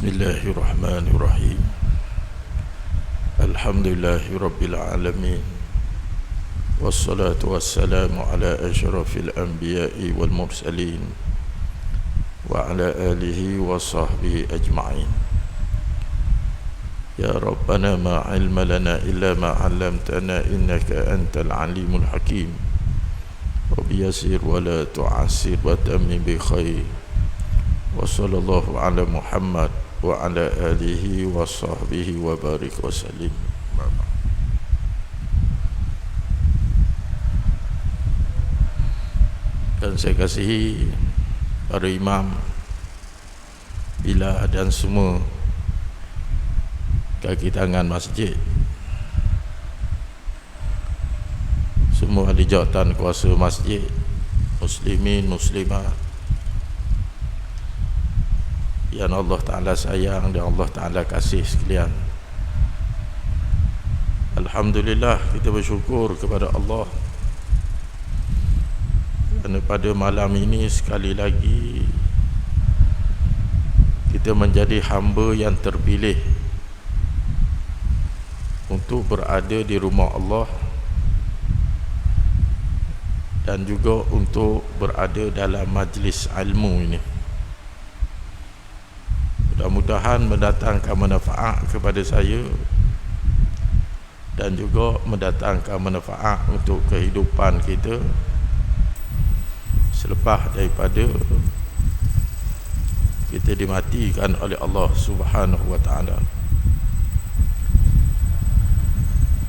Bismillahirrahmanirrahim. Alhamdulillahirabbil alamin. Wassalatu wassalamu ala asyrafil anbiya'i wal mursalin wa ala alihi wa sahbihi ajma'in. Ya Rabbana ma ilma lana illa ma 'allamtana innaka antal alimul hakim. Rabbi yassir wa la tu'assir wa tammim bi khair. Wa sallallahu ala Muhammad wa ala alihi wa sahbihi wa barik wa sallim. Dan saya kasihi para imam, bila dan semua kaki tangan masjid, semua ahli jawatan kuasa masjid, muslimin, muslimat yang Allah Ta'ala sayang dan Allah Ta'ala kasih sekalian. Alhamdulillah, kita bersyukur kepada Allah kerana pada malam ini sekali lagi kita menjadi hamba yang terpilih untuk berada di rumah Allah dan juga untuk berada dalam majlis ilmu ini. Mudah-mudahan mendatangkan manfaat kepada saya dan juga mendatangkan manfaat untuk kehidupan kita selepas daripada kita dimatikan oleh Allah Subhanahu wa ta'ala.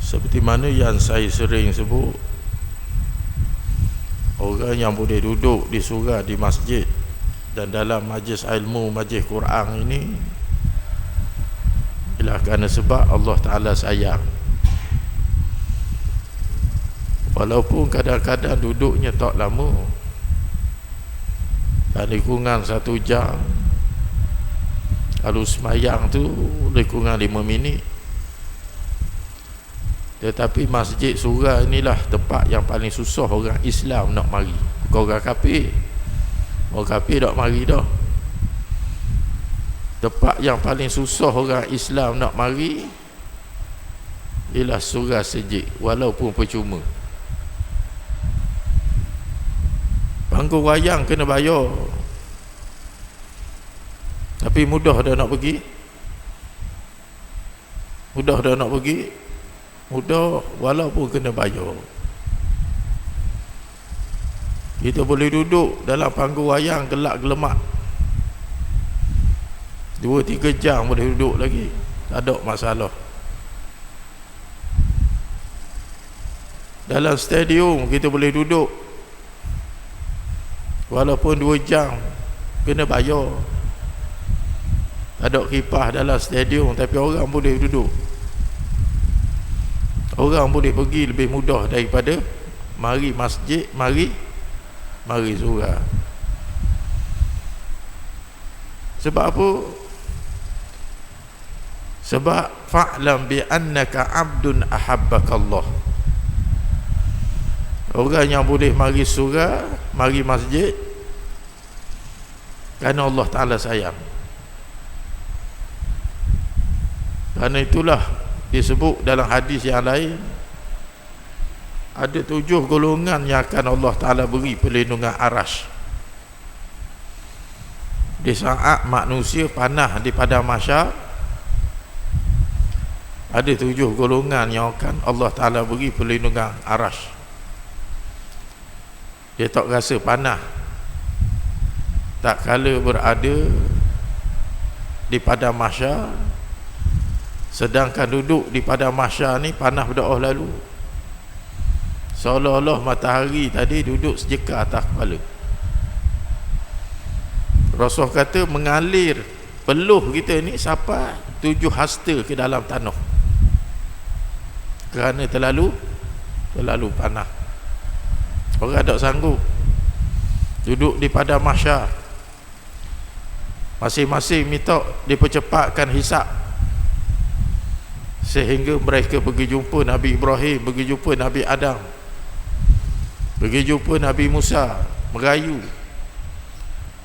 Seperti mana yang saya sering sebut, orang yang boleh duduk di surau di masjid dan dalam majlis ilmu, majlis Quran ini ialah kerana sebab Allah Ta'ala sayang. Walaupun kadang-kadang duduknya tak lama, lebih kurang 1 jam, kalau semayang tu lebih kurang 5 minit. Tetapi masjid surau inilah tempat yang paling susah orang Islam nak mari. Bukan orang kafir. Orang kafir tak mari dah. Tempat yang paling susah orang Islam nak mari ialah surau masjid, walaupun percuma. Panggung wayang kena bayar, tapi mudah dah nak pergi. Mudah dah nak pergi. Mudah walaupun kena bayar. Kita boleh duduk dalam panggung wayang gelak gelemak 2-3 jam boleh duduk lagi, tak ada masalah. Dalam stadium kita boleh duduk walaupun 2 jam, kena bayar. Tak ada kipas dalam stadium, tapi orang boleh duduk. Orang boleh pergi lebih mudah daripada mari masjid, mari surau. Sebab apa? Sebab fa'lam bi annaka 'abdun ahabbakallah. Orang yang boleh mari surau, mari masjid kerana Allah Ta'ala sayang. Kerana itulah disebut dalam hadis yang lain, ada 7 golongan yang akan Allah Ta'ala beri perlindungan arasy di saat manusia panah di padang mahsyar. Ada 7 golongan yang akan Allah Ta'ala beri perlindungan arasy. Dia tak rasa panah tak kala berada di padang mahsyar, sedangkan duduk di padang mahsyar ni panah berdakwah lalu, seolah-olah matahari tadi duduk sejeka atas kepala. Rasul kata mengalir peluh kita ni sampai 7 hasta ke dalam tanah kerana terlalu panas. Orang tak sanggup duduk di padang mahsyar. Masing-masing minta dipercepatkan hisab sehingga mereka pergi jumpa Nabi Ibrahim, pergi jumpa Nabi Adam, pergi jumpa Nabi Musa, merayu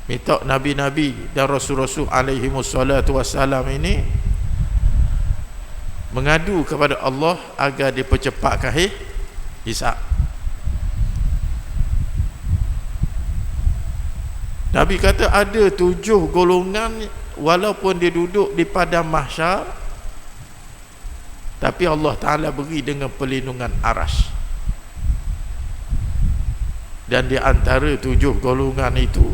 Minta Nabi-Nabi dan Rasul-Rasul alaihi wassalatu wassalam ini mengadu kepada Allah agar dipercepatkan hisab. Nabi kata ada 7 golongan walaupun dia duduk di padang mahsyar, tapi Allah Ta'ala beri dengan perlindungan aras. Dan di antara 7 golongan itu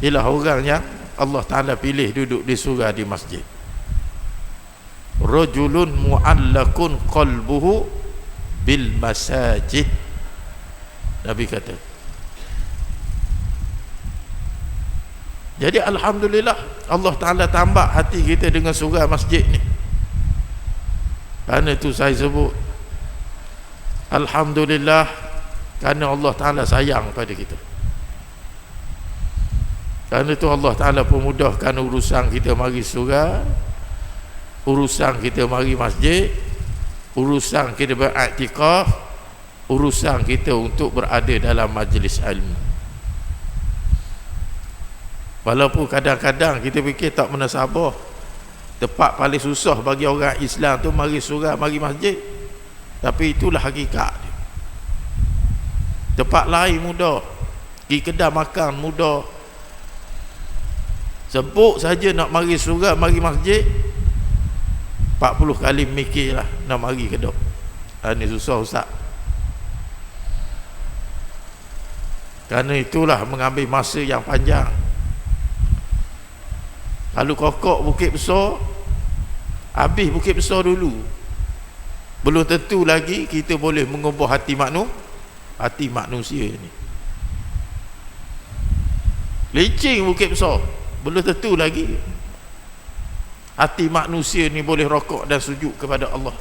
ialah orang yang Allah Ta'ala pilih duduk di surga di masjid. Rajulun mu'allakun qalbuhu bil masajid. Nabi kata. Jadi alhamdulillah Allah Ta'ala tambah hati kita dengan surga masjid ni. Kerana itu saya sebut alhamdulillah, kerana Allah Ta'ala sayang pada kita. Kerana itu Allah Ta'ala pemudahkan urusan kita mari surga, urusan kita mari masjid, urusan kita beriktikaf, urusan kita untuk berada dalam majlis ilmu. Walaupun kadang-kadang kita fikir tak menasabah, tempat paling susah bagi orang Islam tu mari surga, mari masjid, tapi itulah hakikat dia. Tempat lain mudah, pergi kedai makan mudah, sebut saja nak mari surga, mari masjid 40 kali mikirlah nak mari ke dok. Ini susah Ustaz. Kerana itulah mengambil masa yang panjang. Kalau kokok Bukit Besar, habis Bukit Besar dulu, belum tentu lagi kita boleh mengubah hati manusia ni. Licin Bukit Besar, belum tentu lagi hati manusia ni boleh rokok dan sujud kepada Allah.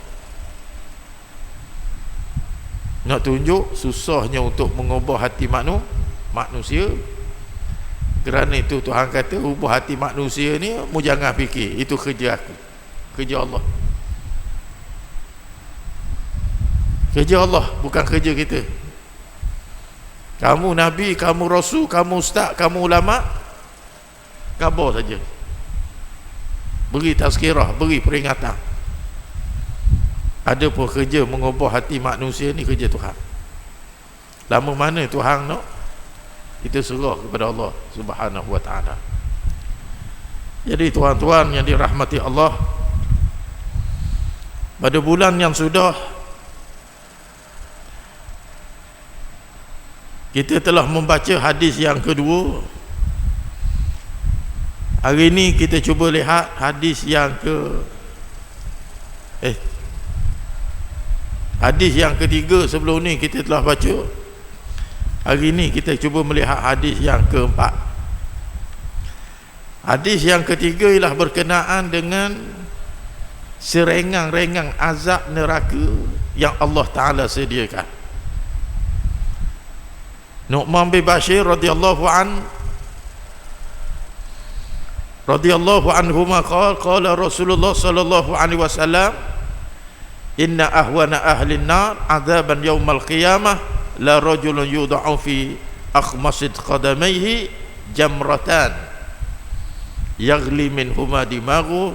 Nak tunjuk susahnya untuk mengubah hati manusia. Kerana itu Tuhan kata ubah hati manusia ni, mu jangan fikir itu kerja aku, kerja Allah. Kerja Allah, bukan kerja kita. Kamu Nabi, kamu Rasul, kamu Ustaz, kamu ulama, khabar saja, beri tazkirah, beri peringatan. Ada pun kerja mengubah hati manusia ni kerja Tuhan. Lama mana Tuhan nak, kita serah kepada Allah Subhanahu wa ta'ala. Jadi tuan-tuan yang dirahmati Allah, pada bulan yang sudah kita telah membaca hadis yang kedua. Hari ini kita cuba lihat hadis yang hadis yang ketiga. Sebelum ni kita telah baca. Hari ini kita cuba melihat hadis yang keempat. Hadis yang ketiga ialah berkenaan dengan serengang-rengang azab neraka yang Allah Ta'ala sediakan. Nu'man bin Bashir radhiyallahu anhuma qala Rasulullah sallallahu alaihi wasallam, inna ahwana ahli an-nar adzaban yaumal qiyamah la rajulun yud'u fi akhmasid qadamayhi jamratan yaghli minhuma dimaghu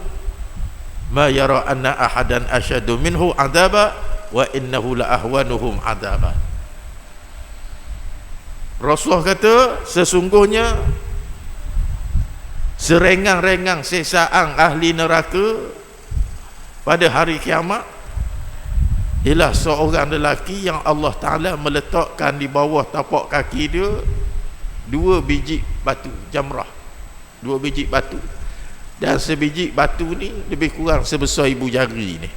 ma yara anna ahadan ashadu minhu adaba wa innahu la ahwanuhum adaba. Rasulullah kata sesungguhnya serengang-rengang sesaan ahli neraka pada hari kiamat ialah seorang lelaki yang Allah Ta'ala meletakkan di bawah tapak kaki dia 2 biji batu jamrah, 2 biji batu, dan sebiji batu ni lebih kurang sebesar ibu jari ni.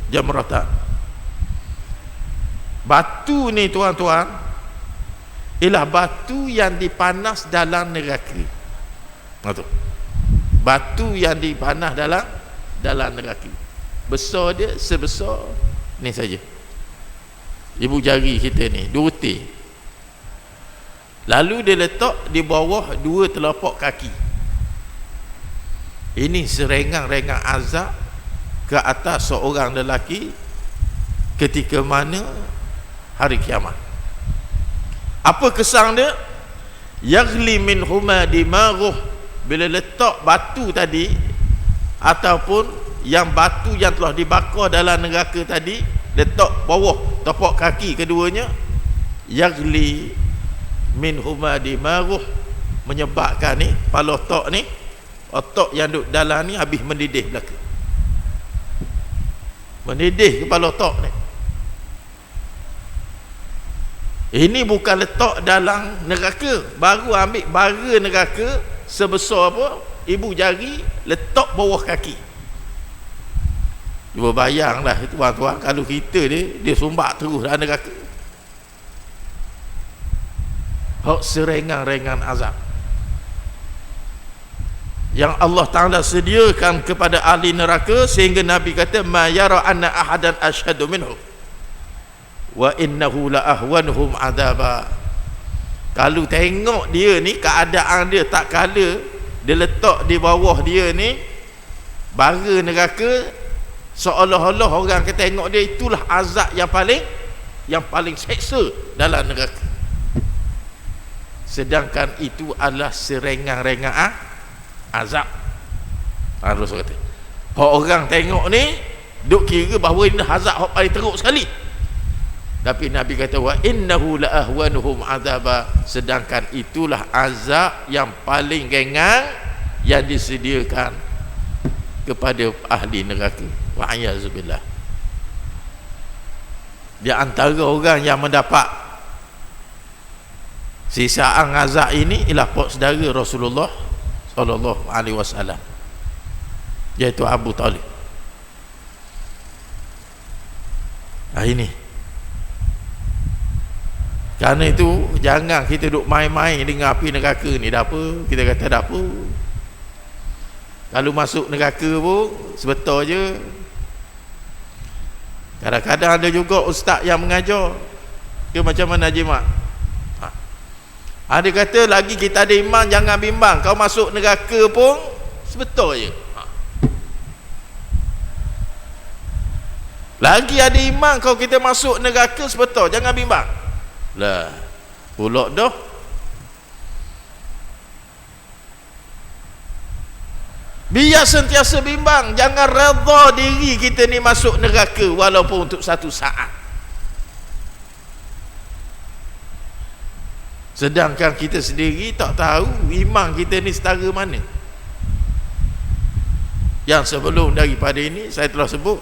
Jamratan. Batu ni tuan-tuan ialah batu yang dipanas dalam neraka. Batu yang dipanas dalam neraka. Besar dia sebesar ni saja, ibu jari kita ni, 2 tin. Lalu dia letak di bawah 2 telapak kaki. Ini serengang-rengang azab ke atas seorang lelaki ketika mana hari kiamat. Apa kesan dia? Yaghli min huma dimaghuh, bila letak batu tadi ataupun yang batu yang telah dibakar dalam neraka tadi, letak bawah tapak kaki keduanya, yaghli min huma dimaghuh, menyebabkan ni kepala otak ni, otak yang duduk dalam ni habis mendidih belaka, mendidih kepala otak ni. Ini bukan letak dalam neraka, baru ambil bara neraka sebesar apa, ibu jari, letak bawah kaki. Cuba bayanglah tuan-tuan, kalau kita dia sumbat terus dalam neraka, hak serengan-rengan azab yang Allah Ta'ala sediakan kepada ahli neraka, sehingga Nabi kata ma yara anna ahadan asyhadu minhu wa innahu la ahwanhum adaba. Kalau tengok dia ni, keadaan dia tak kala dia letak di bawah dia ni bara neraka, seolah-olah orang kata tengok dia, itulah azab yang paling seksa dalam neraka. Sedangkan itu adalah serengan-rengan azab. Rasul kata, orang tengok ni duk kira bahawa ini azab yang paling teruk sekali, tapi Nabi kata wa innahu la ahwanuhum azaba, sedangkan itulah azab yang paling ringan yang disediakan kepada ahli neraka. Wa a'yazubillah. Di antara orang yang mendapat sisaan azab ini ialah pak saudara Rasulullah sallallahu alaihi wasallam, iaitu Abu Talib. Ini kerana itu jangan kita duk main-main dengan api neraka ni. Dah apa? Kita kata dah apa? Kalau masuk neraka pun sebetul je. Kadang-kadang ada juga ustaz yang mengajar ke macam mana Haji Mat, ada kata lagi kita ada iman, jangan bimbang, kau masuk neraka pun sebetul je. Lagi ada iman, kau kita masuk neraka sebetul, jangan bimbang. Lah pulak dah. Biar sentiasa bimbang, jangan redha diri kita ni masuk neraka walaupun untuk satu saat. Sedangkan kita sendiri tak tahu iman kita ni setara mana. Yang sebelum daripada ini saya telah sebut,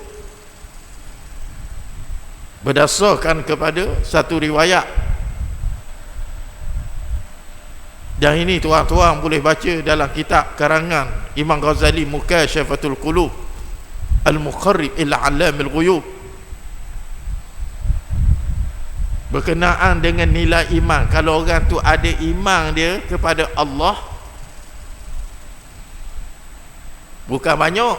berdasarkan kepada satu riwayat, dan ini tuan-tuan boleh baca dalam kitab karangan Imam Ghazali, Mukashafatul Qulub Al-Muqarrib ila Alamil Ghuyub, berkenaan dengan nilai iman. Kalau orang tu ada iman dia kepada Allah, bukan banyak.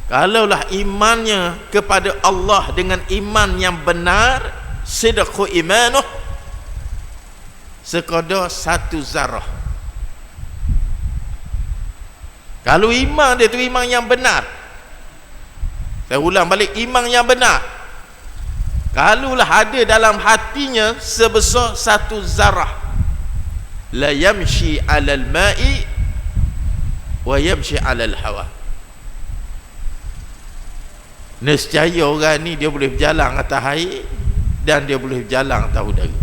Kalaulah imannya kepada Allah dengan iman yang benar, sidqu imanuh, sekadar satu zarah. Kalau iman dia tu iman yang benar, saya ulang balik, iman yang benar, kalaulah ada dalam hatinya sebesar satu zarah, la yamshi alal ma'i wa yamshi alal hawa, nescaya orang ni dia boleh berjalan atas air dan dia boleh berjalan atas udara.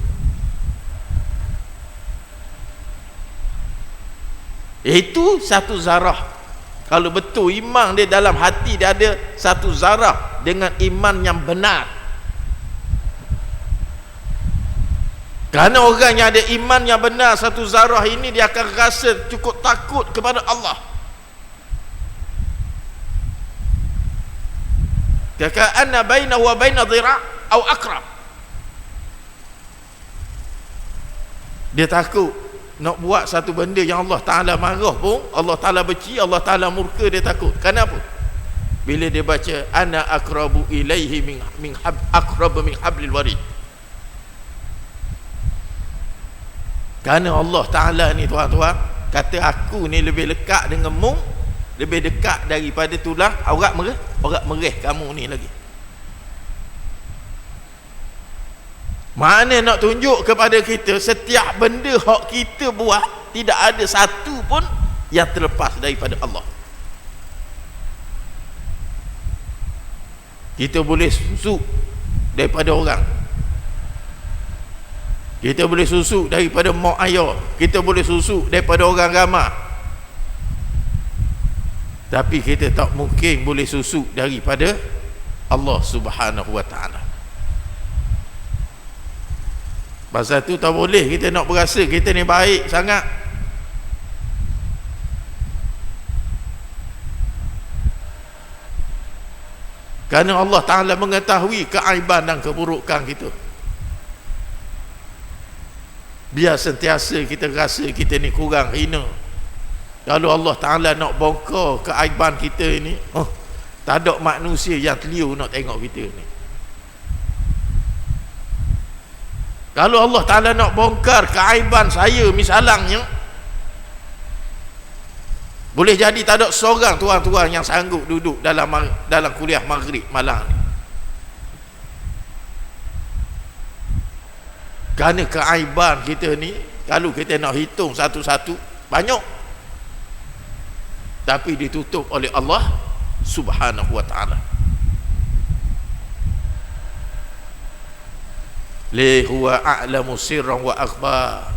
Itu satu zarah. Kalau betul iman dia dalam hati dia ada satu zarah dengan iman yang benar. Kerana orang yang ada iman yang benar satu zarah ini, dia akan rasa cukup takut kepada Allah. Ka'anna bainahu wa baina dhira' au aqrab. Dia takut nak buat satu benda yang Allah Ta'ala marah pun, Allah Ta'ala benci, Allah Ta'ala murka, dia takut. Kenapa? Bila dia baca ana aqrabu ilaihi aqrabu min hablil warid. Kerana Allah Ta'ala ni tuan-tuan kata aku ni lebih lekat denganmu, lebih dekat daripada tulang aurat mereh kamu ni lagi. Mana nak tunjuk kepada kita setiap benda hak kita buat tidak ada satu pun yang terlepas daripada Allah. Kita boleh susuk daripada orang, kita boleh susuk daripada mak ayah, kita boleh susuk daripada orang ramai, tapi kita tak mungkin boleh susuk daripada Allah Subhanahu wa ta'ala. Pasal tu tak boleh kita nak berasa kita ni baik sangat. Kerana Allah Ta'ala mengetahui keaiban dan keburukan kita. Biar sentiasa kita rasa kita ni kurang, hina. Kalau Allah Ta'ala nak bongkar keaiban kita ni, tak ada manusia yang keliru nak tengok kita ni. Kalau Allah Ta'ala nak bongkar keaiban saya misalnya, boleh jadi tak ada seorang tuan-tuan yang sanggup duduk dalam kuliah maghrib malam ni. Kerana keaiban kita ni, kalau kita nak hitung satu-satu, banyak, tapi ditutup oleh Allah Subhanahu wa ta'ala. Li huwa a'lamu sirran wa akhbar.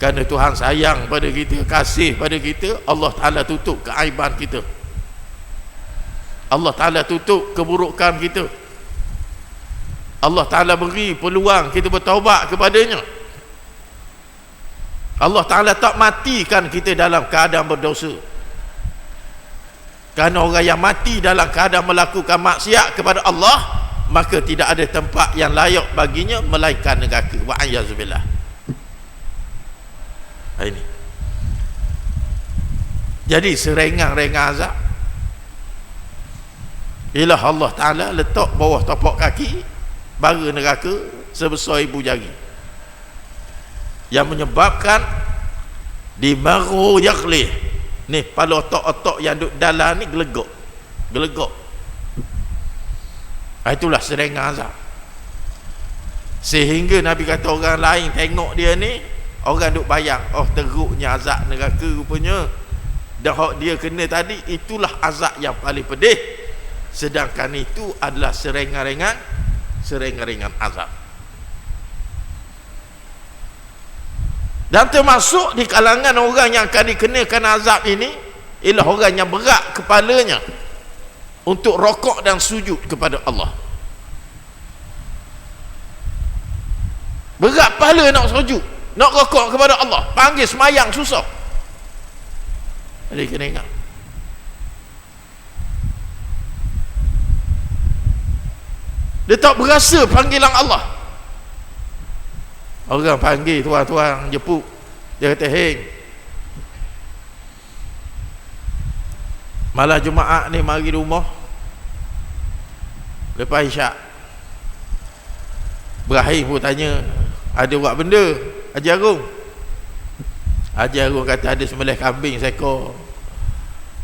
Kerana Tuhan sayang pada kita, kasih pada kita, Allah Ta'ala tutup keaiban kita, Allah Ta'ala tutup keburukan kita, Allah Ta'ala beri peluang kita bertaubat kepadanya, Allah Ta'ala tak matikan kita dalam keadaan berdosa. Kerana orang yang mati dalam keadaan melakukan maksiat kepada Allah, maka tidak ada tempat yang layak baginya melainkan neraka. Wa'ayyazubillah. Ini jadi serengang-rengang azab ialah Allah Ta'ala letak bawah tapak kaki bara neraka sebesar ibu jari, yang menyebabkan di maru yaklih ni, pada otak-otak yang duduk dalam ni gelegok. Itulah serengang azab. Sehingga Nabi kata orang lain tengok dia ni, orang duk bayang, oh teruknya azab neraka rupanya, dan hak dia kena tadi itulah azab yang paling pedih, sedangkan itu adalah serengan-rengan azab. Dan termasuk di kalangan orang yang akan dikenakan azab ini ialah orang yang berat kepalanya untuk rokok dan sujud kepada Allah. Berat kepala nak sujud, nak rokok kepada Allah, panggil semayang susah. Jadi kena ingat, dia tak berasa panggilan Allah. Orang panggil tuan-tuan jepuk, dia kata, hei, malam Jumaat ni mari rumah lepas isyak. Ibrahim pun tanya, ada buat benda Haji Agung? Haji Agung kata ada sembelih kambing seekor.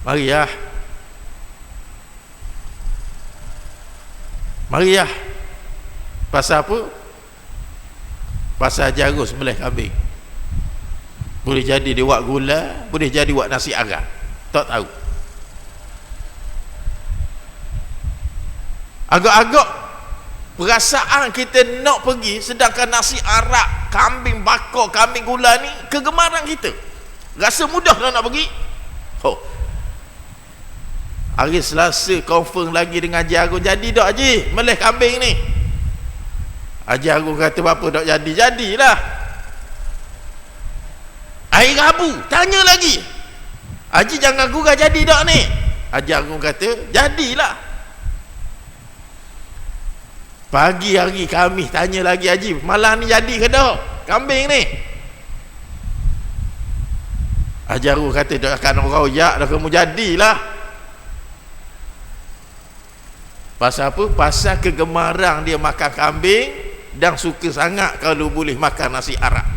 Mari lah, mari lah. Pasal apa? Pasal Haji Agung sembelih kambing. Boleh jadi dia buat gula, boleh jadi buat nasi arang, tak tahu. Agak-agak perasaan kita nak pergi, sedangkan nasi arak, kambing bakar, kambing gula ni kegemaran kita, rasa mudah nak pergi. Hari Selasa confirm lagi dengan Haji Agung, jadi tak Haji melih kambing ni? Haji Agung kata, berapa tak jadi? Jadilah. Hari Rabu tanya lagi, Haji jangan gurau, jadi tak ni? Haji Agung kata, jadilah. Pagi hari Khamis tanya lagi, Haji malam ni jadi ke tak kambing ni? Haji Agung kata, tak akan royak dah, kamu jadilah. Pasal apa? Pasal kegemaran dia makan kambing dan suka sangat kalau boleh makan nasi arak.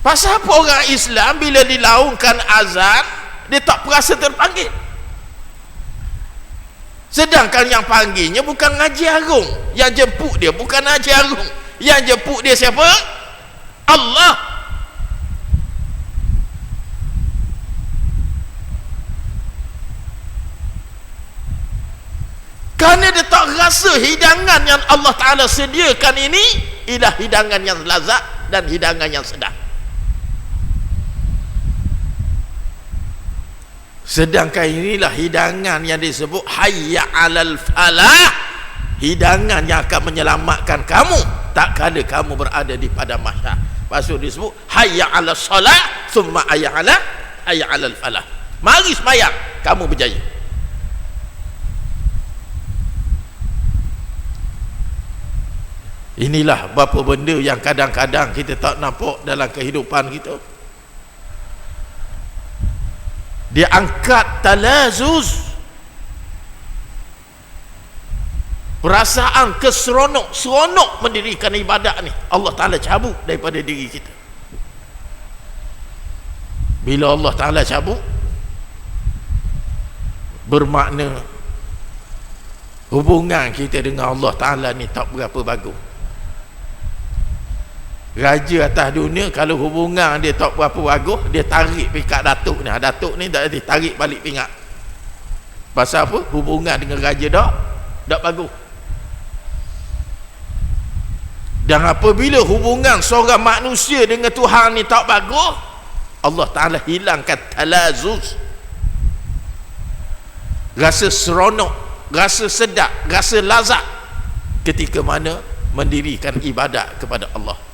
Pasal apa orang Islam bila dilaungkan azan dia tak perasa terpanggil? Sedangkan yang panggilnya bukan Haji Agung, yang jemput dia bukan Haji Agung, yang jemput dia siapa? Allah. Kerana dia tak rasa hidangan yang Allah Ta'ala sediakan ini ialah hidangan yang lazat dan hidangan yang sedap. Sedangkan inilah hidangan yang disebut hayya 'alal falah, hidangan yang akan menyelamatkan kamu tak kala kamu berada di padang mahsyar. Lepas tu disebut hayya 'alas salah thumma hayya 'alal falah. Mari sembahyang, kamu berjaya. Inilah beberapa benda yang kadang-kadang kita tak nampak dalam kehidupan kita. Dia angkat talazuz, perasaan seronok mendirikan ibadat ni Allah Ta'ala cabut daripada diri kita. Bila Allah Ta'ala cabut, bermakna hubungan kita dengan Allah Ta'ala ni tak berapa bagus. Raja atas dunia kalau hubungan dia tak berapa bagus, dia tarik pingkat datuk ni. Datuk ni tak dia tarik balik pingkat. Pasal apa? Hubungan dengan raja tak bagus. Dan apabila hubungan seorang manusia dengan Tuhan ni tak bagus, Allah Ta'ala hilangkan talazuz, rasa seronok, rasa sedap, rasa lazat ketika mana mendirikan ibadat kepada Allah.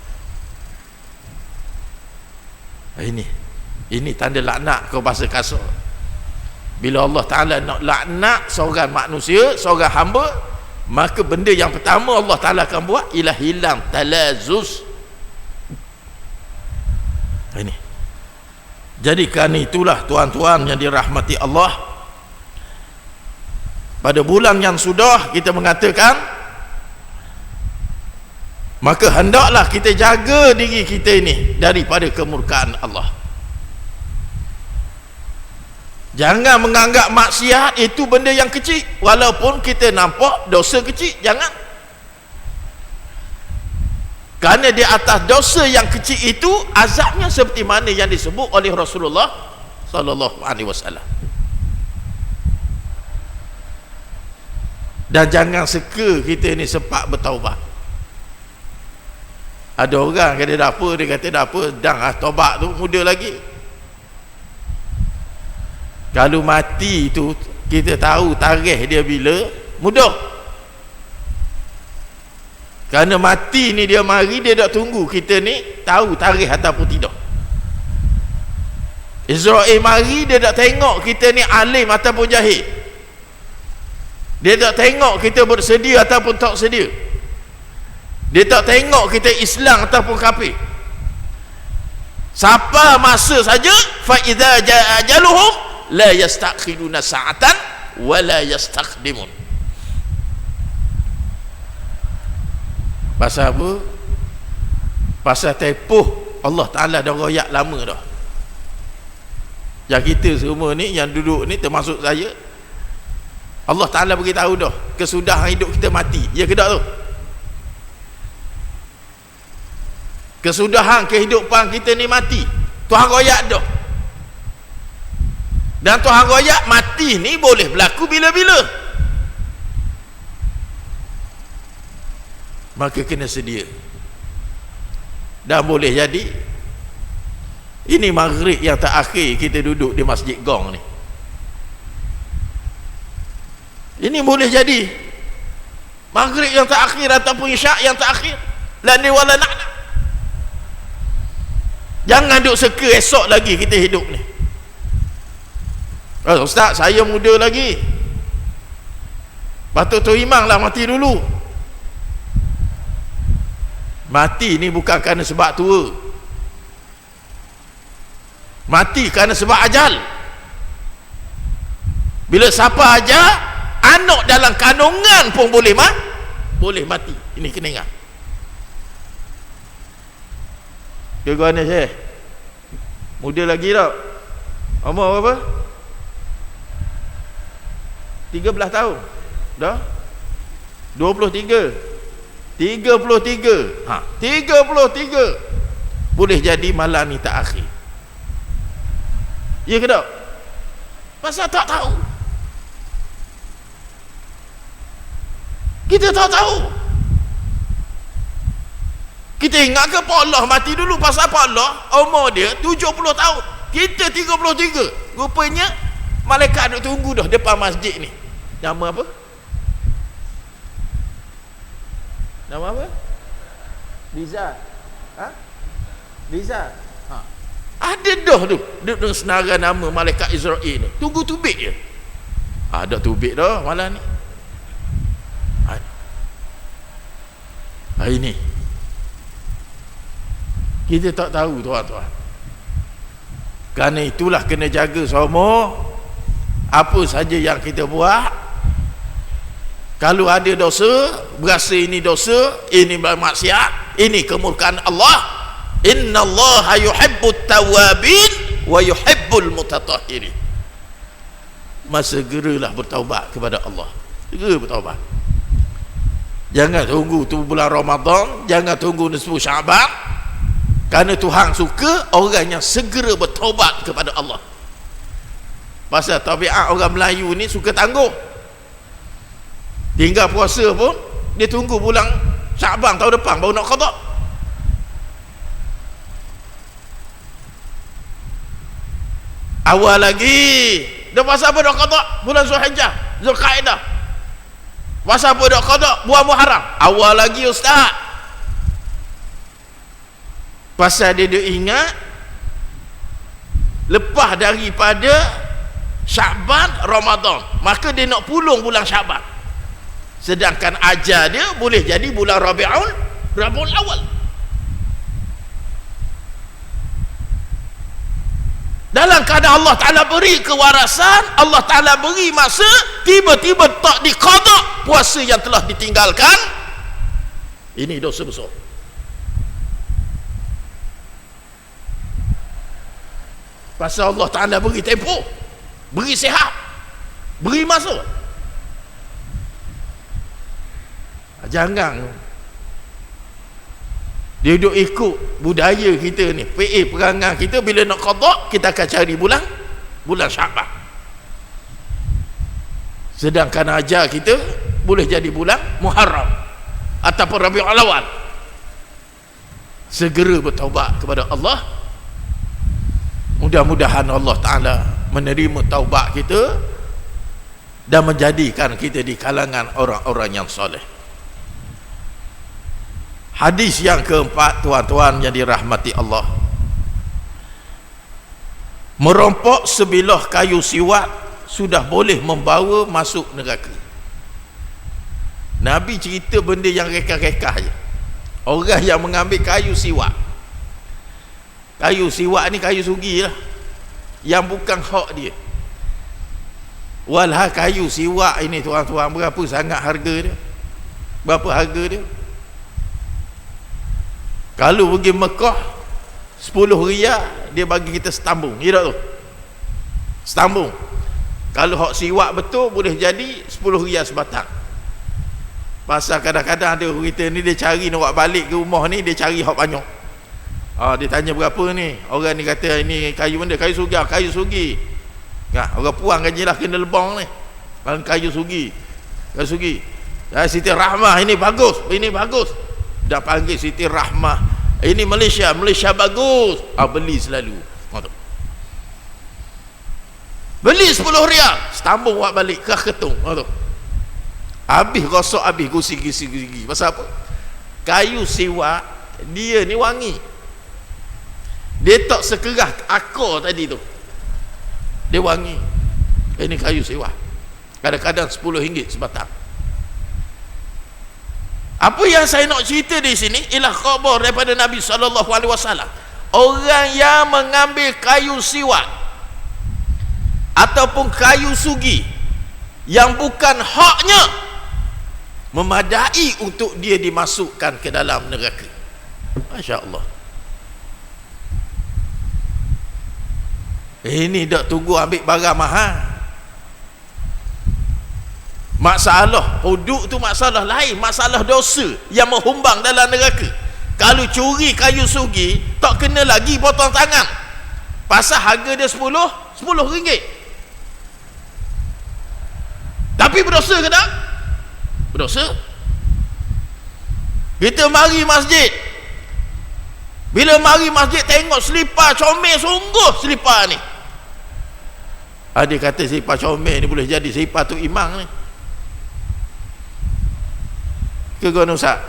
Ini tanda laknat kau bahasa kasar. Bila Allah Ta'ala nak laknat seorang manusia, seorang hamba, maka benda yang pertama Allah Ta'ala akan buat ialah hilang talazuz. Ini. Jadi kerana itulah tuan-tuan yang dirahmati Allah, pada bulan yang sudah kita mengatakan, maka hendaklah kita jaga diri kita ini daripada kemurkaan Allah. Jangan menganggap maksiat itu benda yang kecil, walaupun kita nampak dosa kecil. Jangan. Kerana di atas dosa yang kecil itu azabnya seperti mana yang disebut oleh Rasulullah sallallahu alaihi wasallam. Dan jangan seka kita ni sempat bertaubat. Ada orang kata dapur, dia kata dapur dah taubat tu muda lagi. Kalau mati tu kita tahu tarikh dia bila, mudah. Kerana mati ni dia mari, dia tak tunggu kita ni tahu tarikh ataupun tidak. Israel mari, dia tak tengok kita ni alim ataupun jahil. Dia tak tengok kita bersedia ataupun tak sedia. Dia tak tengok kita Islam ataupun kafir. Siapa masa saja, fa idza jaa ajaluhum la yastakhiruna sa'atan wa la yastaqdimun. Pasal apa? Pasal tepuh Allah Ta'ala dah royak lama dah. Yang kita semua ni, yang duduk ni termasuk saya, Allah Ta'ala beritahu dah kesudahan hidup kita mati. Ya ke tak tu? Kesudahan kehidupan kita ni mati. Tuhan royak dah. Dan Tuhan royak mati ni boleh berlaku bila-bila. Maka kena sedia. Dan boleh jadi ini maghrib yang terakhir kita duduk di Masjid Gong ni. Ini boleh jadi maghrib yang terakhir ataupun isyak yang terakhir. La ni wala na'na. Jangan duk seka esok lagi kita hidup ni. Oh, Ustaz, saya muda lagi, patut tu imam lah mati dulu. Mati ni bukan kerana sebab tua. Mati kerana sebab ajal. Bila siapa ajal, anak dalam kandungan pun boleh mati. Ini kena ingat. Kau ni Syekh muda lagi tak? Umur berapa? 13 tahun. dah 23 33 33 boleh jadi malam ni tak akhir. Ya ke tak? Pasal tak tahu. Kita tak tahu. Kita ingat ke Pak Allah mati dulu? Pasal Pak Allah umur dia 70 tahun, kita 33. Rupanya malaikat duk tunggu dah depan masjid ni. Nama apa? Nama apa? Liza. Ha? Liza. Ha. Ada dah tu duk senara nama malaikat Israel ni. Tunggu tubik je. Ada tubik dah malam ni. Hari ni kita tak tahu tuan-tuan. Kerana itulah kena jaga semua apa saja yang kita buat. Kalau ada dosa, berasa ini dosa, ini bermaksiat, ini kemurkaan Allah. Innallaha yuhibbut tawwabin wa yuhibbul mutatahhirin. Masa segeralah bertaubat kepada Allah. Segera bertaubat. Jangan tunggu tu bulan Ramadan, jangan tunggu nisfu Syaban. Kerana Tuhan suka orang yang segera bertaubat kepada Allah. Pasal tabiat orang Melayu ni suka tangguh. Tinggal puasa pun dia tunggu bulan Syaban tahun depan baru nak qada. Awal lagi dah pasal apa dah qada? Bulan Zulhijjah, Zulqa'dah. Pasal apa dah qada? Bulan Muharram. Awal lagi ustaz. Pasal dia ingat lepas daripada Syaban Ramadan, maka dia nak pulung bulan Syaban. Sedangkan ajar dia boleh jadi bulan Rabiul Awal. Dalam keadaan Allah Ta'ala beri kewarasan, Allah Ta'ala beri masa, tiba-tiba tak diqada puasa yang telah ditinggalkan. Ini dosa besar. Pasal Allah Ta'ala beri tempoh, beri sihat, beri masa. Jangan dia duduk ikut budaya kita ni, perangai kita. Bila nak qada, kita akan cari bulan Syaban. Sedangkan ajar kita boleh jadi bulan Muharram ataupun Rabiul Awal. Segera bertaubat kepada Allah. Mudah-mudahan Allah Ta'ala menerima taubat kita dan menjadikan kita di kalangan orang-orang yang soleh. Hadis yang keempat, tuan-tuan yang dirahmati Allah. Merompok sebilah kayu siwak sudah boleh membawa masuk neraka. Nabi cerita benda yang rekah-rekah je. Orang yang mengambil kayu siwak. Kayu siwak ni kayu sugi lah, yang bukan hak dia. Walhal kayu siwak ini tuan-tuan, berapa sangat harga dia? Berapa harga dia? Kalau pergi Mekah 10 riyal dia bagi kita setambung. Ya tak tu? Setambung. Kalau hak siwak betul boleh jadi 10 riyal sebatang. Pasal kadang-kadang ada kita ni dia cari nak buat balik ke rumah ni, dia cari hak banyak. Dia tanya berapa ni, orang ni kata ini kayu benda, kayu sugi, kayu sugi. Orang puang gajilah kena lebong ni, kayu sugi, kayu sugi. Siti Rahmah ini bagus, ini bagus. Dah panggil Siti Rahmah, ini Malaysia bagus. Beli selalu. Beli 10 riyal, setambung buat balik kah ketung. Habis rosok, habis gigi. Pasal apa? Kayu siwak dia ni wangi. Dia tak sekerah akar tadi tu, dia wangi. Ini kayu siwak, kadang-kadang RM10 sebatang. Apa yang saya nak cerita di sini ialah khabar daripada Nabi SAW. Orang yang mengambil kayu siwak ataupun kayu sugi yang bukan haknya, memadai untuk dia dimasukkan ke dalam neraka. Masya Allah. Ini tak tunggu ambil barang mahal. Masalah hudud tu masalah lain, masalah dosa yang menghumbang dalam neraka. Kalau curi kayu sugi tak kena lagi potong tangan, pasal harga dia 10 ringgit. Tapi berdosa ke tak? Berdosa. Kita mari masjid, bila mari masjid tengok selipar comel, sungguh selipar ni, ada kata selipar comel ni boleh jadi selipar tu imam ni ke guna Ustaz?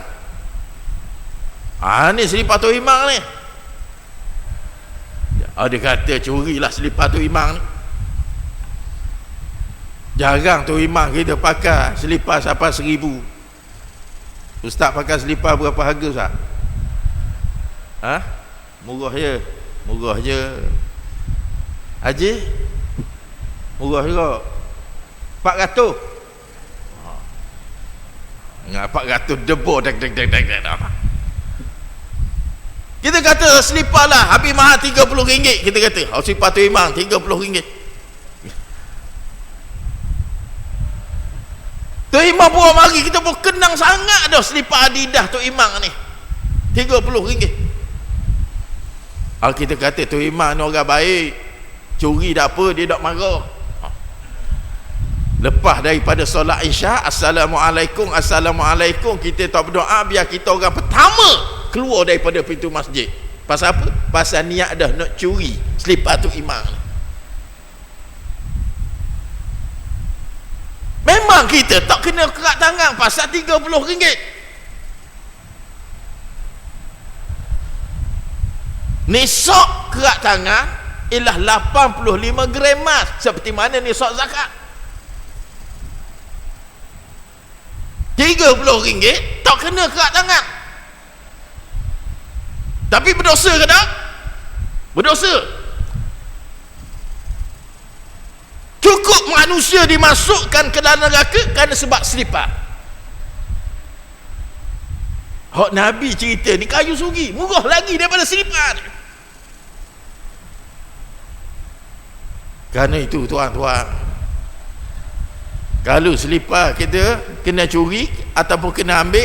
Ni selipar tu imam ni. Ada kata curilah selipar tu imam ni. Jarang tu imam kita pakai selipar sampai 1,000. Ustaz pakai selipar berapa harga Ustaz? Murah je. Haji murah juga, 400. Ingat 400 debur dek. Kita kata selipar lah habis mahal RM30. Kita kata selipar tu imam RM30. Tu imam pun mari kita pun kenang sangat dah selipar Adidas tu imam ni RM30. Kita kata tu imam ni orang baik, curi tak apa, dia tak marah. Lepas daripada solat isya, Assalamualaikum, kita tak berdoa, biar kita orang pertama keluar daripada pintu masjid. Pasal apa? Pasal niat dah nak curi selipar tu imam ni. Memang kita tak kena kerat tangan pasal RM30. Nisab kerat tangan ialah 85 gram emas, seperti mana nisab zakat. RM30 tak kena kerat tangan. Tapi berdosa ke tak? Berdosa. Cukup manusia dimasukkan ke dalam neraka kerana sebab selipar. Hak Nabi cerita ni kayu sugi murah lagi daripada selipar. Kerana itu tuan-tuan, kalau selipar kita kena curi ataupun kena ambil,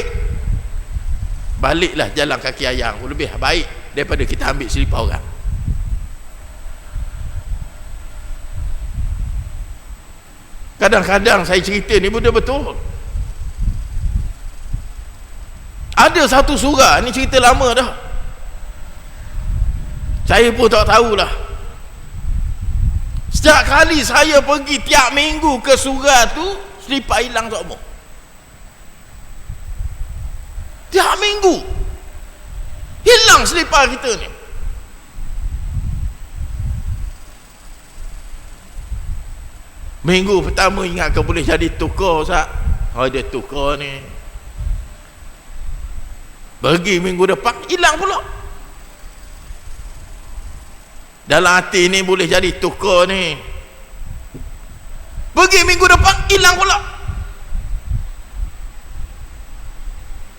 baliklah jalan kaki ayam, lebih baik daripada kita ambil selipar orang. Kadang-kadang saya cerita ni betul-betul. Ada satu surah ni, cerita lama dah, saya pun tak tahulah. Setiap kali saya pergi tiap minggu ke surah tu, selipar hilang semua. Tiap minggu hilang selipar kita ni. Minggu pertama ingat kau boleh jadi tukar Ustaz. Dia tukar ni. Pergi minggu depan hilang pula. Dalam hati ni boleh jadi tukar ni. Pergi minggu depan hilang pula.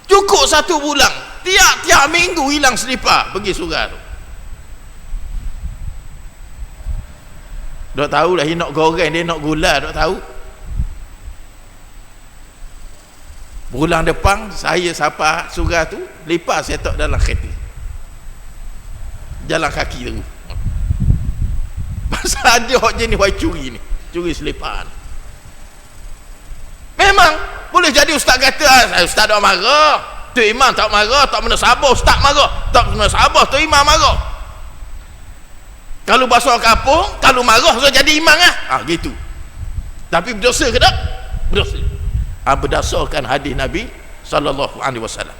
Cukup 1 bulan, tiap-tiap minggu hilang selipar pergi surah tu. Tak tahulah dia nak goreng, dia nak gula, tak tahu. Bulan depan saya sapa surah tu, lipas saya tak dalam kereta, jalan kaki tu. Pasal ada hak jenis curi ni, curi selipar. Memang boleh jadi ustaz kata, ustaz tak marah, tu imam tak marah, tak mana sabar ustaz marah, tak mana sabar tu imam marah. Kalau basuh kapung, kalau marah so jadi imam lah. Gitu. Tapi berdosa ke tak? Berdosa. Berdasarkan hadis Nabi sallallahu alaihi wasallam.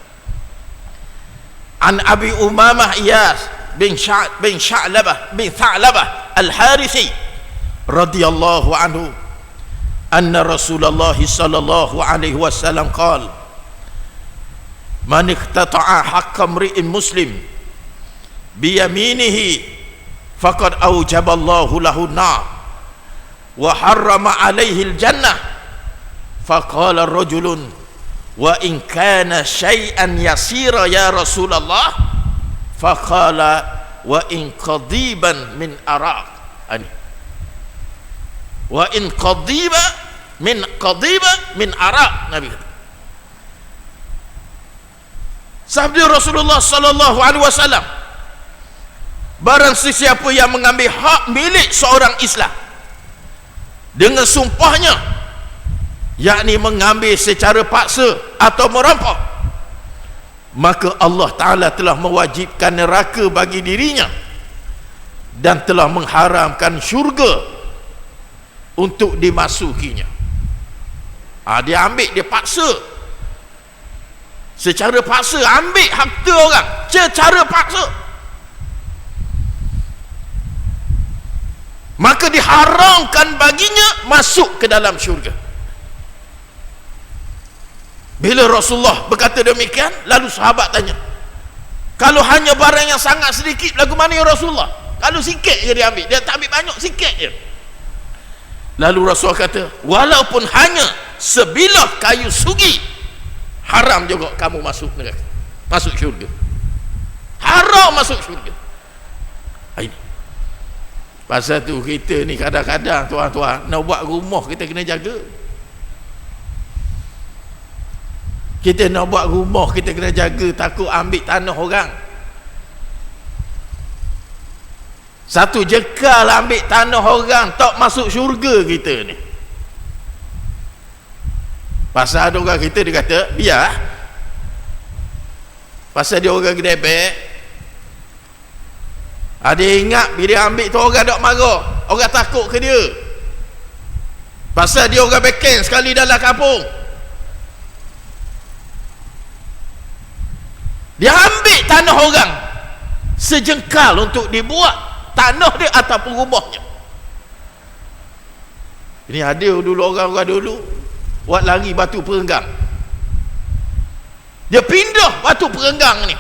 An Abi Umamah Iyas bin Sha'labah bin Tha'labah Al-Harithi radhiyallahu anhu anna Rasulullah sallallahu alaihi wasallam qala man iqtata'a haqqa imri'in muslim bi yaminihi faqad aujaballahu lahu nar wa harrama alaihi al-jannah. Faqala rajulun wa in kana syai'an yasira ya Rasulullah, faqala wa in qadiban min araq, wa in qadiba min qadiba min arak, Nabi kata. Sabda Rasulullah sallallahu alaihi wasallam, barang sesiapa yang mengambil hak milik seorang Islam dengan sumpahnya, yakni mengambil secara paksa atau merampok, maka Allah Ta'ala telah mewajibkan neraka bagi dirinya dan telah mengharamkan syurga untuk dimasukinya. Dia ambil, dia paksa, secara paksa ambil harta orang secara paksa, maka diharamkan baginya masuk ke dalam syurga. Bila Rasulullah berkata demikian, lalu sahabat tanya, kalau hanya barang yang sangat sedikit, lagu mana ya Rasulullah? Kalau sikit je dia ambil, dia tak ambil banyak, sikit je. Lalu Rasulullah kata, walaupun hanya sebilah kayu sugi, haram juga kamu masuk neraka, masuk syurga. Haram masuk syurga. Ini pasal tu kita ni kadang-kadang tuan-tuan nak buat rumah, kita kena jaga. Kita nak buat rumah, kita kena jaga, takut ambil tanah orang. Satu jekal ambil tanah orang, tak masuk syurga kita ni. Pasal ada orang kita, dia kata biar, pasal dia orang gedebek, ada ingat bila dia ambil tu orang tak marah, orang takut ke dia, pasal dia orang beken sekali dalam kampung. Dia ambil tanah orang sejengkal untuk dibuat tanah dia ataupun rumahnya. Ini ada dulu orang-orang dulu buat lari batu perenggang, dia pindah batu perenggang ni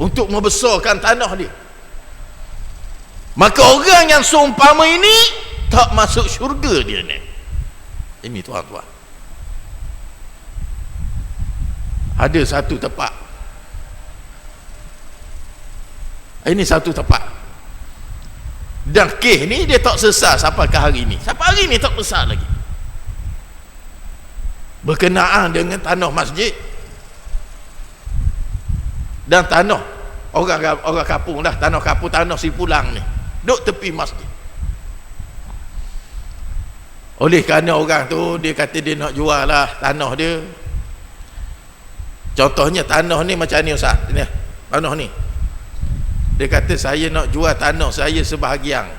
untuk membesarkan tanah dia. Maka orang yang seumpama ini tak masuk syurga dia ni. Ini tuan-tuan, ada satu tempat, ini satu tempat, dan kes ni dia tak sesat sampai ke hari ni, sampai hari ni tak besar lagi, berkenaan dengan tanah masjid dan tanah orang kampung lah, tanah kampung, tanah Sipulang ni duk tepi masjid. Oleh kerana orang tu dia kata dia nak jual lah tanah dia. Contohnya tanah ni macam ni Ustaz, ni tanah ni, dia kata saya nak jual tanah saya sebahagian,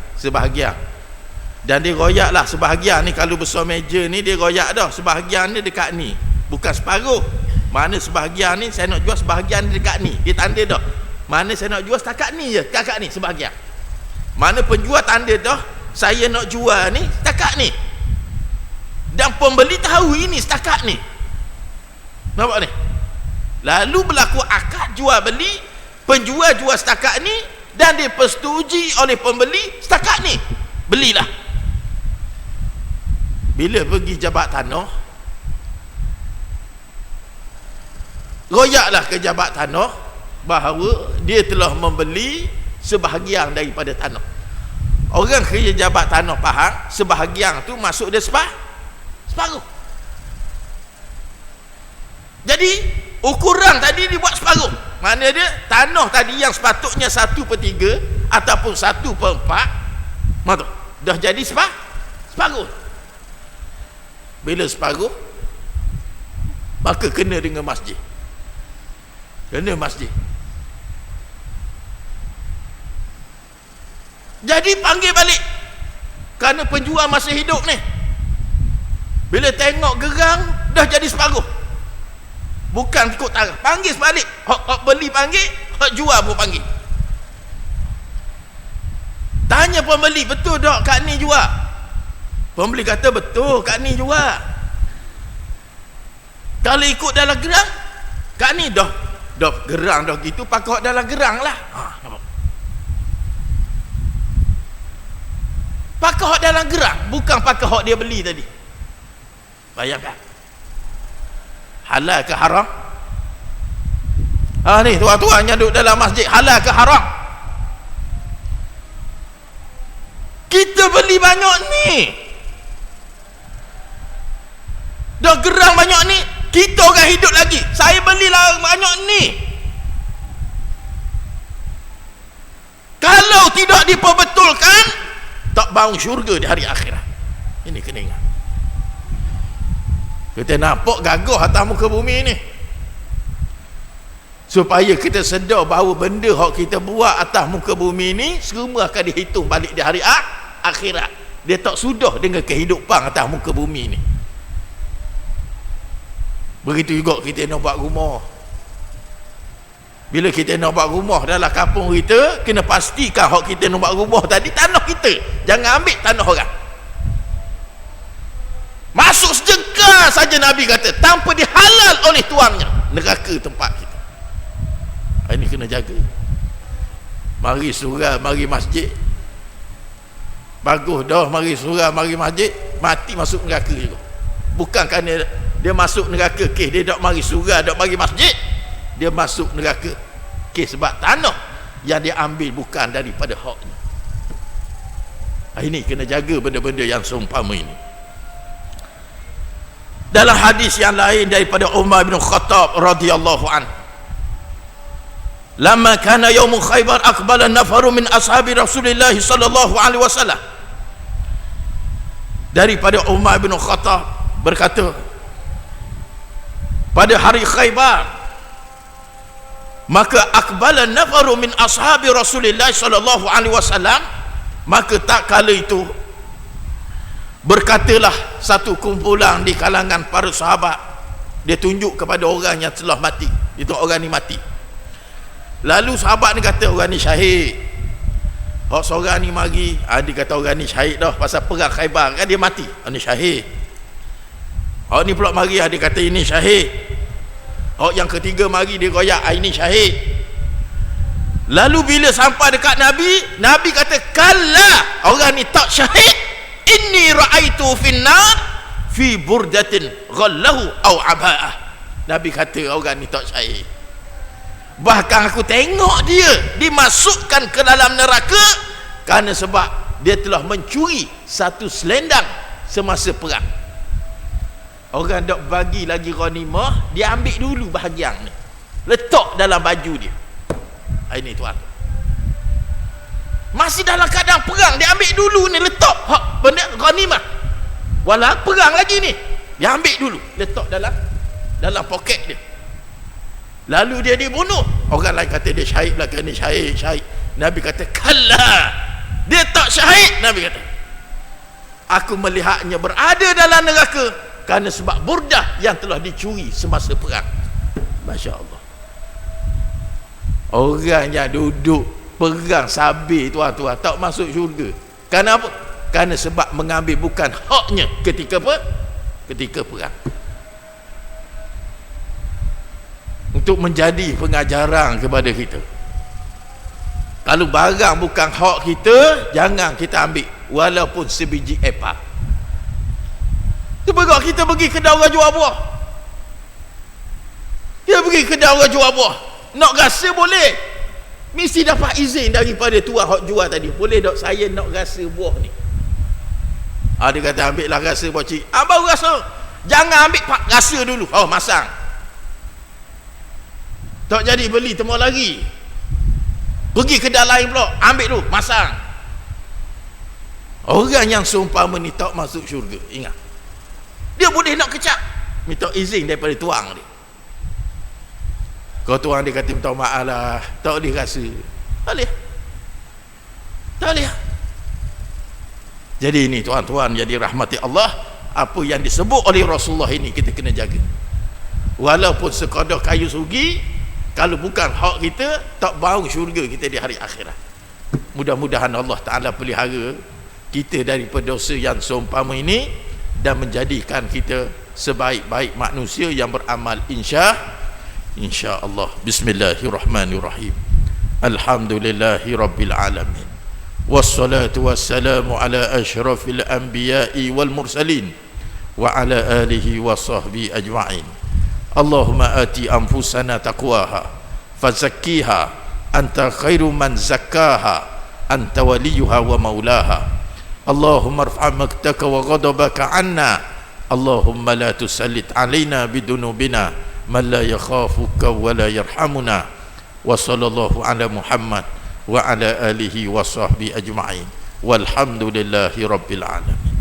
dan dia royak lah sebahagian ni, kalau besar meja ni dia royak dah, sebahagian ni dekat ni, bukan separuh, mana sebahagian ni saya nak jual, sebahagian ni dekat ni, dia tanda dah mana saya nak jual, setakat ni je, setakat ni sebahagian, mana penjual tanda dah saya nak jual ni setakat ni, dan pembeli tahu ini setakat ni. Nampak ni? Lalu berlaku akad jual beli, penjual jual setakat ni dan dipersetujui oleh pembeli setakat ni, belilah. Bila pergi jabat tanah, royaklah ke jabat tanah bahawa dia telah membeli sebahagian daripada tanah. Orang kerja jabat tanah faham, sebahagian tu masuk dia separuh. Jadi ukuran tadi dibuat separuh, mana dia tanah tadi yang sepatutnya 1/3 ataupun 1/4, mana dah jadi separuh. Bila separuh, maka kena dengan masjid, jadi panggil balik, kerana penjual masih hidup ni. Bila tengok gerang dah jadi separuh, bukan ikut taraf, panggil balik, hak beli panggil, hak jual pun panggil. Tanya pembeli, betul tak kat ni jual? Pembeli kata betul, kat ni jual. Kalau ikut dalam gerang, kat ni dah gerang dah gitu, pakai dalam gerang lah. Pakai hak dalam gerang, bukan pakai hak dia beli tadi. Bayangkan, halal ke haram? Ni tuan-tuan yang duduk dalam masjid, halal ke haram? Kita beli banyak ni, dah gerang banyak ni, kita orang hidup lagi, saya belilah banyak ni. Kalau tidak diperbetulkan, tak bangun syurga di hari akhirat. Ini kena ingat. Kita nampak gagah atas muka bumi ni, supaya kita sedar bahawa benda yang kita buat atas muka bumi ni semua akan dihitung balik di hari akhirat. Dia tak sudah dengan kehidupan atas muka bumi ni. Begitu juga kita nak buat rumah. Bila kita nak buat rumah dalam kampung kita, kena pastikan hak kita nak buat rumah tadi tanah kita, jangan ambil tanah orang. Masuk sejengkal saja Nabi kata tanpa dihalal oleh tuannya, neraka tempat kita. Ini kena jaga. Mari surau, mari masjid, bagus dah, mari surau, mari masjid, mati masuk neraka juga. Bukan kerana dia masuk neraka kes dia tak mari surau, tak mari masjid, dia masuk neraka kes sebab tanah yang dia ambil bukan daripada haknya. Ini kena jaga benda-benda yang seumpama ini. Dalam hadis yang lain daripada Umar bin Khattab radhiyallahu anhu, lamma kana yaum Khaybar aqbala nafaru min ashabi Rasulillah sallallahu alaihi wasallam. Daripada Umar bin Khattab berkata, pada hari Khaybar, maka aqbala nafaru min ashabi Rasulillah sallallahu alaihi wasallam, maka tak kala itu berkatalah satu kumpulan di kalangan para sahabat. Dia tunjuk kepada orang yang telah mati, itu orang ni mati. Lalu sahabat ni kata orang ni syahid. Hak seorang ni mari, dia kata orang ni syahid dah pasal perang Khaybar kan, dia mati, ni syahid. Hak ni pula mari, dia kata ini syahid. Hak yang ketiga mari, dia royak, ini syahid. Lalu bila sampai dekat Nabi, Nabi kata kalla, orang ni tak syahid. Inni ra'aitu finnar fi burdatin ghallahu au aba'ah. Nabi kata orang ni tak syahid. Bahkan aku tengok dia dimasukkan ke dalam neraka kerana sebab dia telah mencuri satu selendang semasa perang. Orang tak bagi lagi ghanimah, dia ambil dulu bahagian ni, letak dalam baju dia. Ini tuan, masih dalam keadaan perang, dia ambil dulu ni, letak hak benda ghanimah, walau perang lagi ni, dia ambil dulu letak dalam poket dia. Lalu dia dibunuh. Orang lain kata dia syahid belakang ni, syahid. Nabi kata kalla, dia tak syahid. Nabi kata aku melihatnya berada dalam neraka kerana sebab burdah yang telah dicuri semasa perang. Masya Allah. Orang yang duduk perang sabir tuan-tuan tak masuk syurga. Kerana apa? Kerana sebab mengambil bukan haknya ketika apa? Ketika perang. Untuk menjadi pengajaran kepada kita, kalau barang bukan hak kita, jangan kita ambil walaupun sebiji apple. Cuba kita pergi kedai orang jual buah, kita pergi kedai orang jual buah, nak rasa boleh, mesti dapat izin daripada tuan hak jual tadi. Boleh tak saya nak rasa buah ni? Dia kata ambil lah rasa buah cik. Baru rasa. Jangan ambil rasa dulu, masang. Tak jadi beli temu lagi, pergi kedai lain pula, ambil dulu, masang. Orang yang seumpama ni tak masuk syurga. Ingat, dia boleh nak kecap, minta izin daripada tuang dia. Kalau tuang dia kata minta maaf lah, tak boleh rasa, tak boleh. Jadi ini tuan-tuan, jadi rahmati Allah, apa yang disebut oleh Rasulullah ini kita kena jaga. Walaupun sekadar kayu sugi, kalau bukan hak kita, tak bau syurga kita di hari akhirat. Mudah-mudahan Allah Ta'ala pelihara kita daripada dosa yang seumpama ini dan menjadikan kita sebaik-baik manusia yang beramal insya-Allah. Bismillahirrahmanirrahim. Alhamdulillahi rabbil alamin. Wassalatu wassalamu ala asyrafil anbiya'i wal mursalin wa ala alihi wa sahbihi ajma'in. Allahumma ati anfusana taqwaha fazakkiha anta khairu man zakkaha anta waliyuha wa maulaha Allahumma arfa' maktaka wa ghadabaka anna, Allahumma la tusallit alaina bidunubina man la yakhafuka wa la yarhamuna. Wa sallallahu ala Muhammad wa ala alihi wa sahbihi ajma'in, walhamdulillahi rabbil alamin.